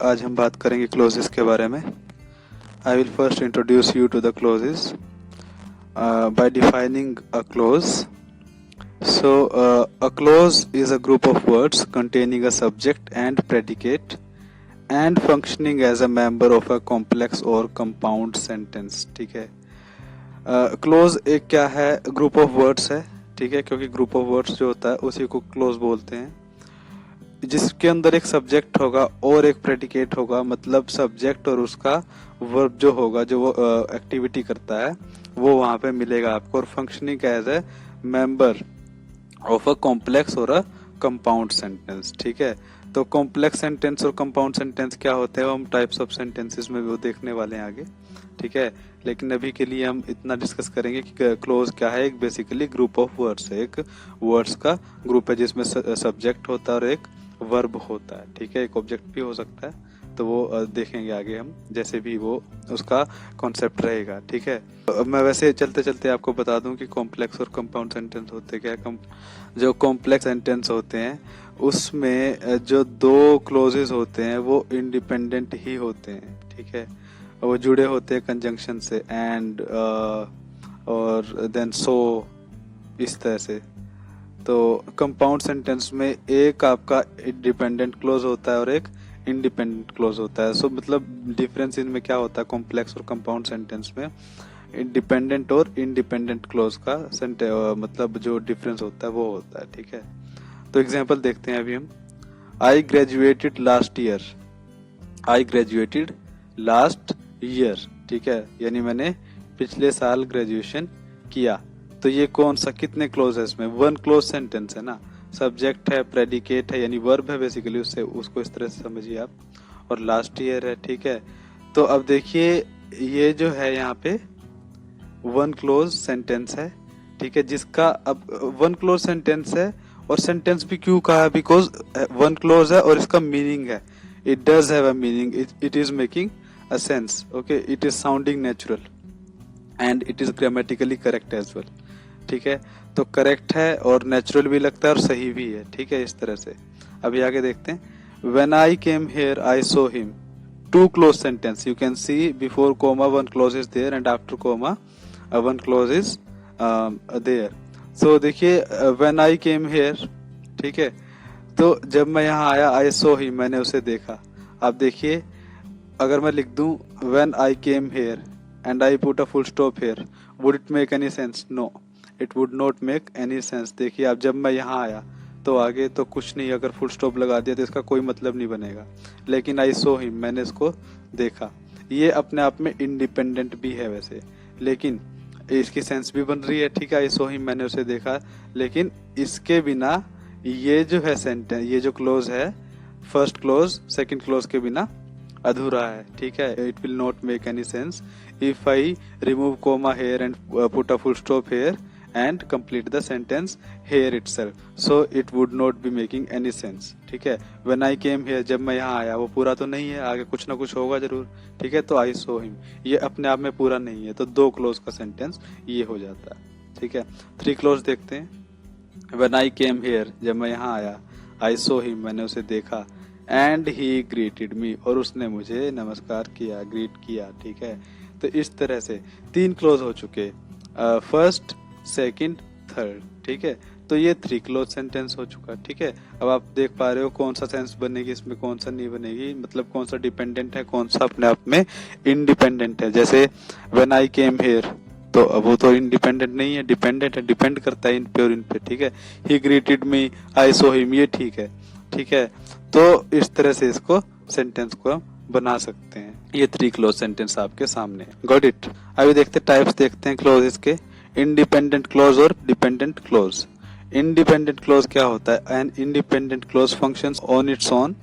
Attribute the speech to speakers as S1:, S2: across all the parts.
S1: आज हम बात करेंगे क्लोजेस के बारे में। I will first introduce you to the clauses by defining a clause. So, a clause is a group of words containing a subject and predicate and functioning as a member of a complex or compound sentence. ठीक है. Close एक क्या है, group of words है. ठीक है, क्योंकि group of words जो होता है उसी को क्लोज बोलते हैं, जिसके अंदर एक सब्जेक्ट होगा और एक प्रेडिकेट होगा. मतलब सब्जेक्ट और उसका वर्ब जो होगा, जो वो एक्टिविटी करता है, वो वहां पे मिलेगा आपको. और functioning as a member of a complex और अ कंपाउंड सेंटेंस. ठीक है, तो कॉम्प्लेक्स सेंटेंस और कंपाउंड सेंटेंस क्या होते हैं, हम टाइप्स ऑफ सेंटेंसेस में वो देखने वाले हैं आगे. ठीक है, लेकिन अभी के लिए हम इतना डिस्कस करेंगे कि क्लोज क्या है. एक बेसिकली ग्रुप ऑफ वर्ड्स है, एक वर्ड्स का ग्रुप है जिसमें सब्जेक्ट होता है और एक वर्ब होता है. ठीक है, एक ऑब्जेक्ट भी हो सकता है, तो वो देखेंगे आगे हम, जैसे भी वो उसका कॉन्सेप्ट रहेगा. ठीक है, अब मैं वैसे चलते चलते आपको बता दूं कि कॉम्प्लेक्स और कंपाउंड सेंटेंस होते क्या है. जो कॉम्प्लेक्स सेंटेंस होते हैं उसमें जो दो क्लोजेस होते हैं वो इंडिपेंडेंट ही होते हैं. ठीक है, वो जुड़े होते हैं कंजंक्शन से, एंड और देन सो, इस तरह से. तो कंपाउंड सेंटेंस में एक आपका डिपेंडेंट क्लोज होता है और एक इंडिपेंडेंट क्लोज होता है. सो मतलब डिफरेंस इनमें क्या होता है कॉम्प्लेक्स और कंपाउंड सेंटेंस में, डिपेंडेंट और इंडिपेंडेंट क्लोज का मतलब जो डिफरेंस होता है वो होता है. ठीक है, तो एग्जांपल देखते हैं अभी हम. I graduated last year. I graduated last year. ठीक है, यानी मैंने पिछले साल ग्रेजुएशन किया. तो ये कौन सा, कितने क्लोज है इसमें, वन क्लोज सेंटेंस है ना. सब्जेक्ट है, प्रेडिकेट है, यानी वर्ब है बेसिकली, उससे उसको इस तरह से समझिए आप, और लास्ट ईयर है. ठीक है, तो अब देखिए ये जो है यहाँ पे वन क्लोज सेंटेंस है. ठीक है, जिसका अब वन क्लोज सेंटेंस है, और सेंटेंस भी क्यों कहा, बिकॉज वन क्लोज है और इसका मीनिंग है, it does have a meaning, it is making a sense. Okay, it is sounding natural and it is grammatically correct as well. ठीक है, तो करेक्ट है और नेचुरल भी लगता है और सही भी है. ठीक है, इस तरह से. अभी आगे देखते हैं. When I came here, I saw him. Two close sentence. You can see before comma one clause is there and after comma one clause is there. So देखिए when I came here, ठीक है, तो जब मैं यहाँ आया, I saw him, मैंने उसे देखा. आप देखिए अगर मैं लिख दूं when I came here and I put a full stop here, would it make any sense? No, it would not make any sense. देखिए अब जब मैं यहाँ आया तो आगे तो कुछ नहीं, अगर फुल स्टॉप लगा दिया तो इसका कोई मतलब नहीं बनेगा. लेकिन आई सो हिम, मैंने इसको देखा, ये अपने आप में इंडिपेंडेंट भी है वैसे, लेकिन इसकी सेंस भी बन रही है. ठीक है, आई सो हिम, मैंने उसे देखा, लेकिन इसके बिना ये जो है सेंटेंस, ये जो क्लोज है, फर्स्ट क्लोज सेकंड क्लोज के बिना अधूरा है. ठीक है, it will not make any sense if I remove comma here and put a full stop here and complete the sentence here itself, so it would not be making any sense. ठीक है, when I came here, जब मैं यहाँ आया, वो पूरा तो नहीं है, आगे कुछ ना कुछ होगा जरूर. ठीक है, तो I saw him, ये अपने आप में पूरा नहीं है, तो दो क्लोज का सेंटेंस ये हो जाता है. ठीक है, थ्री क्लोज देखते हैं. when I came here, जब मैं यहाँ आया, I saw him, मैंने उसे देखा, and he greeted me, और उसने मुझे नमस्कार किया, ग्रीट किया. ठीक है, तो इस तरह से तीन क्लोज हो चुके, फर्स्ट, सेकंड, थर्ड. ठीक है, तो ये थ्री क्लोज सेंटेंस हो चुका. ठीक है, अब आप देख पा रहे हो कौन सा सेंस बनेगी इसमें, कौन सा नहीं बनेगी, मतलब कौन सा डिपेंडेंट है, कौन सा अपने आप में इंडिपेंडेंट है. जैसे व्हेन आई केम हियर, तो अब वो तो इंडिपेंडेंट नहीं है, डिपेंडेंट है, डिपेंड करता है इन पे और इन पे. ठीक है, ही ग्रीटेड मी, आई सो हिम, ये ठीक है. ठीक है, तो इस तरह से इसको सेंटेंस को हम बना सकते हैं. ये थ्री क्लोज सेंटेंस आपके सामने है. Got it. अभी देखते टाइप्स देखते हैं क्लोजेस के. इंडिपेंडेंट क्लोज और डिपेंडेंट क्लोज. इंडिपेंडेंट क्लोज क्या होता है, an independent clause functions on its own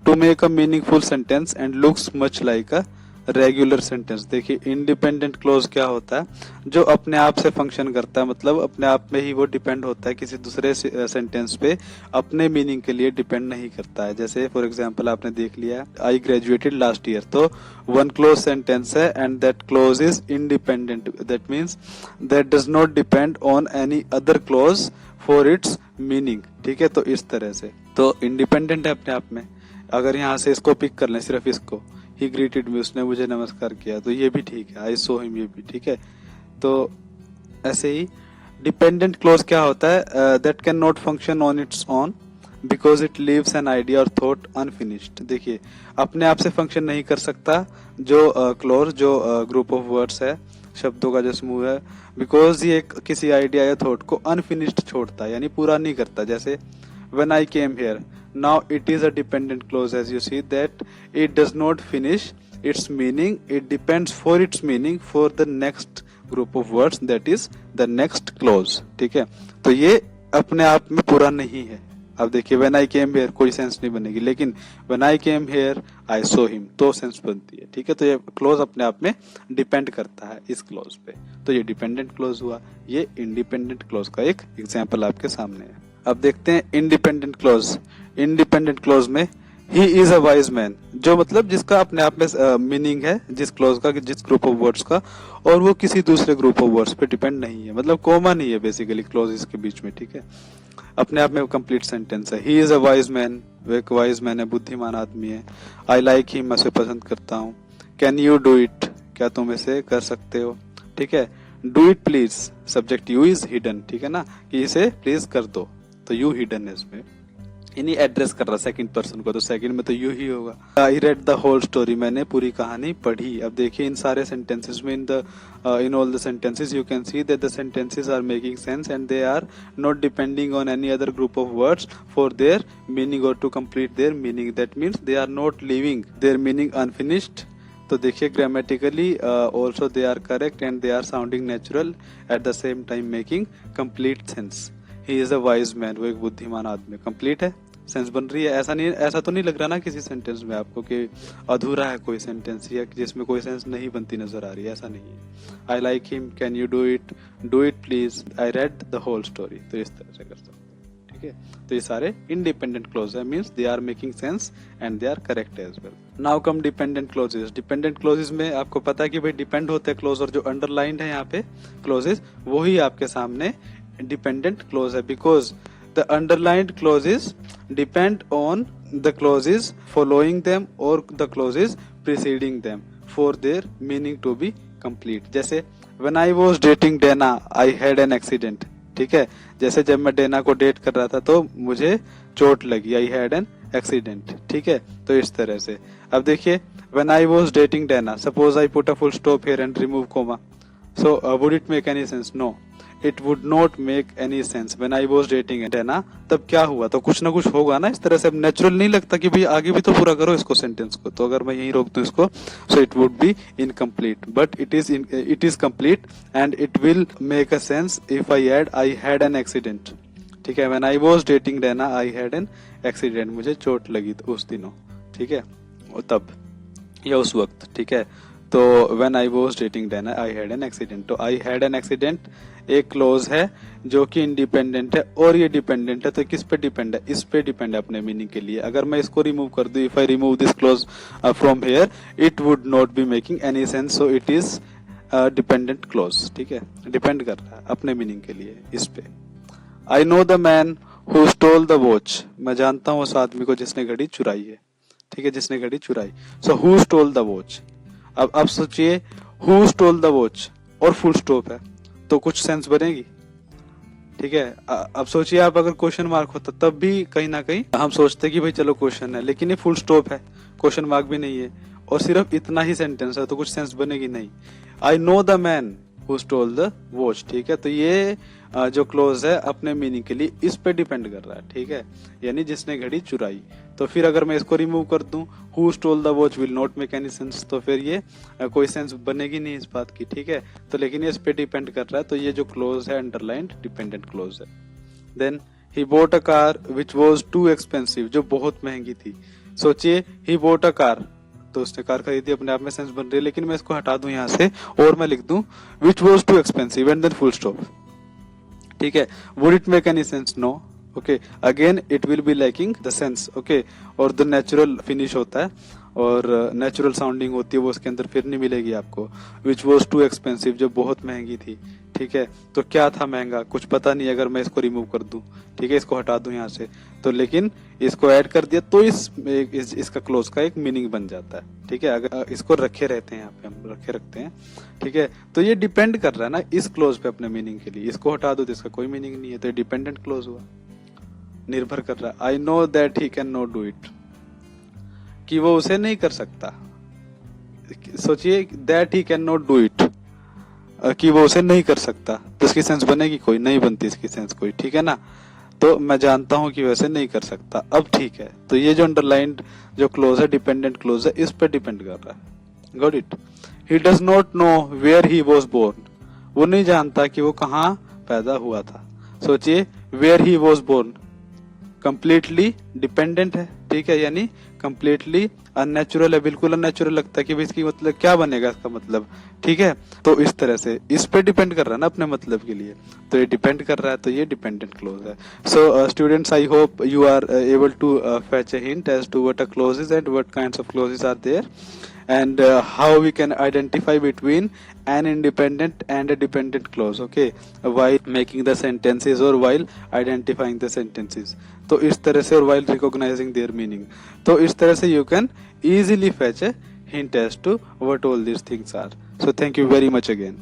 S1: to make a meaningful sentence and looks much like a regular sentence. देखिए इंडिपेंडेंट क्लोज क्या होता है, जो अपने आप से फंक्शन करता है, मतलब अपने आप में ही वो डिपेंड होता है, किसी दूसरे सेंटेंस पे अपने मीनिंग के लिए डिपेंड नहीं करता है. जैसे फॉर एग्जांपल आपने देख लिया आई ग्रेजुएटेड लास्ट ईयर, तो वन क्लोज सेंटेंस है and that close is independent. That means that does not depend on any other close for its meaning. ठीक है, तो इस तरह से तो इंडिपेंडेंट है अपने आप में. अगर यहाँ से इसको पिक कर लें, सिर्फ इसको, ही ग्रीटेड मी, उसने मुझे नमस्कार किया, तो ये भी ठीक है, आई सो हिम, ये भी ठीक है। तो ऐसे ही डिपेंडेंट क्लोज क्या होता है, that can not function on its own because it leaves an idea और थॉट अनफिनिश्ड। देखिए अपने आप से फंक्शन नहीं कर सकता जो क्लोज, जो ग्रुप ऑफ वर्ड्स है, शब्दों का जो समूह है, बिकॉज ये किसी आइडिया या थॉट को अनफिनिश्ड छोड़ता है, यानी पूरा नहीं करता। जैसे when I came here, now it is a dependent clause, as you see that it does not finish its meaning, it depends for its meaning for the next group of words, that is the next clause। ठीक है, तो ये अपने आप में पूरा नहीं है। अब देखिए when I came here कोई सेंस नहीं बनेगी, लेकिन when I came here I saw him तो सेंस बनती है। ठीक है, तो ये क्लोज अपने आप में डिपेंड करता है इस क्लोज पे, तो ये डिपेंडेंट क्लोज हुआ। ये इंडिपेंडेंट क्लोज का एक एग्जाम्पल आपके सामने है। अब देखते हैं इंडिपेंडेंट क्लोज। इंडिपेंडेंट क्लोज में ही इज अ वाइज मैन, जो मतलब जिसका अपने आप में मीनिंग है, जिस क्लोज का, जिस ग्रुप ऑफ वर्ड्स का, और वो किसी दूसरे ग्रुप ऑफ वर्ड्स पे डिपेंड नहीं है, मतलब कॉमा नहीं है बेसिकली क्लोजेस के बीच में। ठीक है, अपने आप में वो कंप्लीट सेंटेंस है। ही इज अ वाइज मैन, वो एक वाइज मैन है, बुद्धिमान आदमी है। आई लाइक हिम, मैं उसे पसंद करता हूँ। कैन यू डू इट, क्या तुम इसे कर सकते हो। ठीक है, do it please, subject you is hidden. ठीक है ना, कि इसे प्लीज कर दो, तो यू हिडन है इसमें, इन्हीं एड्रेस कर रहा सेकंड पर्सन को, तो सेकंड में तो यू ही होगा। I read the whole story, मैंने पूरी कहानी पढ़ी। अब देखिए इन सारे सेंटेंसेस में, in all the sentences you can see that the sentences are making sense and they are not depending on any other group of words for their meaning और to complete their meaning. That means they are not living their meaning unfinished. तो देखिए grammatically also they are correct and they are sounding natural at the same time making complete sense. He is a wise man, वो एक बुद्धिमान आदमी, complete है, sense बन रही है। ऐसा तो नहीं लग रहा ना किसी सेंटेंस में आपको कि अधूरा है कोई सेंटेंस या जिसमें कोई सेंस नहीं बनती नजर आ रही है, ऐसा नहीं है। I like him, can you do it please, I read the whole story, तो इस तरह से कर सकते हैं। ठीक है, तो ये सारे इंडिपेंडेंट क्लोज है, means they are making sense and they are correct as well. Now come dependent clauses. Dependent clauses में आपको पता है कि भाई डिपेंड होते हैं क्लोज, और जो अंडरलाइंड है यहाँ पे क्लोजेस, वही आपके सामने डिपेंडेंट क्लोज है, because the underlined clauses depend on the clauses following them or the clauses preceding them for their meaning to be complete। जैसे when I was dating Dana I had an accident। ठीक है, जैसे जब मैं Dana को date कर रहा था तो मुझे चोट लगी, I had an accident। ठीक है, तो इस तरह से। अब देखिए when I was dating Dana, suppose I put a full stop here and remove comma, so would it make any sense? No, it would not make any sense। when I was dating Dana, तब क्या हुआ, तो कुछ ना कुछ होगा ना इस तरह से। अब नेचुरल नहीं लगता कि भाई आगे भी तो पूरा करो इसको, सेंटेंस को। तो अगर मैं यहीं रोक दूं इसको, so it would be incomplete, but it is complete and it will make a sense if I add I had an accident। ठीक है, when I was dating Dana I had an accident, मुझे चोट लगी उस दिनों। ठीक है, तब या उस वक्त। ठीक है, तो when I was dating Dana I had an accident, तो I had an accident एक क्लोज है जो कि इंडिपेंडेंट है, और ये डिपेंडेंट है, तो किस पे डिपेंड है, इस पे डिपेंड है अपने मीनिंग के लिए। अगर मैं इसको रिमूव कर दूं, if I remove this close from here, it would not be making any sense, so it is dependent clause. ठीक है, डिपेंड कर रहा है अपने मीनिंग के लिए इस पे। I know the man who stole the watch, मैं जानता हूँ उस आदमी को जिसने घड़ी चुराई है। ठीक है, जिसने घड़ी चुराई, so who stole the watch. अब सोचिए हु स्टोल द वॉच और फुल स्टॉप है, तो कुछ सेंस बनेगी। ठीक है, अब सोचिए आप अगर क्वेश्चन मार्क होता तब भी कहीं ना कहीं हम सोचते कि भाई चलो क्वेश्चन है, लेकिन ये फुल स्टॉप है, क्वेश्चन मार्क भी नहीं है, और सिर्फ इतना ही सेंटेंस है, तो कुछ सेंस बनेगी नहीं। I know the man who stole the watch. ठीक है, तो ये जो क्लोज है अपने मीनिंग के लिए इस पे डिपेंड कर रहा है। ठीक है, यानी जिसने घड़ी चुराई। तो फिर अगर मैं इसको रिमूव कर दूं, who stole the watch will not make any sense, तो फिर ये कोई सेंस बनेगी नहीं इस बात की। ठीक है, तो लेकिन ये इस पे डिपेंड कर रहा है, तो ये जो क्लोज है अंडरलाइंड डिपेंडेंट क्लोज है। Then he bought a car which was too expensive, जो बहुत महंगी थी। सोचिए ही बोट अ कार, तो उसने कार खरीदी, अपने आप में सेंस बन रही है, लेकिन मैं इसको हटा दूं यहाँ से और मैं लिख दूं which was too expensive and then full stop. ठीक है, would it make any sense? No. Okay, again it will be lacking the sense. Okay, और द नेचुरल फिनिश होता है और नेचुरल साउंडिंग होती है, वो उसके अंदर फिर नहीं मिलेगी आपको। विच वॉज टू एक्सपेंसिव, जो बहुत महंगी थी। ठीक है, तो क्या था महंगा, कुछ पता नहीं। अगर मैं इसको रिमूव कर दूं, ठीक है, इसको हटा दूं यहाँ से, तो लेकिन इसको ऐड कर दिया तो इसका क्लोज का एक मीनिंग बन जाता है। ठीक है, अगर इसको रखे रहते हैं, यहाँ पे हम रखते हैं, ठीक है, तो ये डिपेंड कर रहा है ना इस क्लोज पे अपने मीनिंग के लिए। इसको हटा दो तो इसका कोई मीनिंग नहीं है, तो ये डिपेंडेंट क्लोज हुआ, निर्भर कर रहा है। I know that he can not do it, कि वो उसे नहीं कर सकता। सोचिए, that he can not do it, कि वो उसे नहीं कर सकता, तो इसकी सेंस बनेगी कोई? नहीं बनती इसकी सेंस कोई, ठीक है ना। तो मैं जानता हूं कि वैसे नहीं कर सकता, अब ठीक है। तो ये जो अंडरलाइंड जो क्लोज है, डिपेंडेंट क्लोज है, इस पर डिपेंड कर रहा है। Got it. He does not know where he was born, वो नहीं जानता कि वो कहाँ पैदा हुआ था। सोचिए, where he was born completely dependent है, ठीक है, यानी कंप्लीटली अननेचुरल है, बिल्कुल अननेचुरल लगता है कि भाई इसकी मतलब क्या बनेगा इसका मतलब, ठीक है। तो इस तरह से इस पे डिपेंड कर रहा है ना अपने मतलब के लिए, तो ये डिपेंड कर रहा है, तो ये डिपेंडेंट क्लोज है। So students, I hope you are able to fetch a hint as to what a clause is and what kinds of clauses are there, and how we can identify between an independent and a dependent clause, okay, while making the sentences or while identifying the sentences। तो इस तरह से, और while recognizing their meaning, तो इस तरह से you can easily fetch a hint as to what all these things are। So thank you very much again।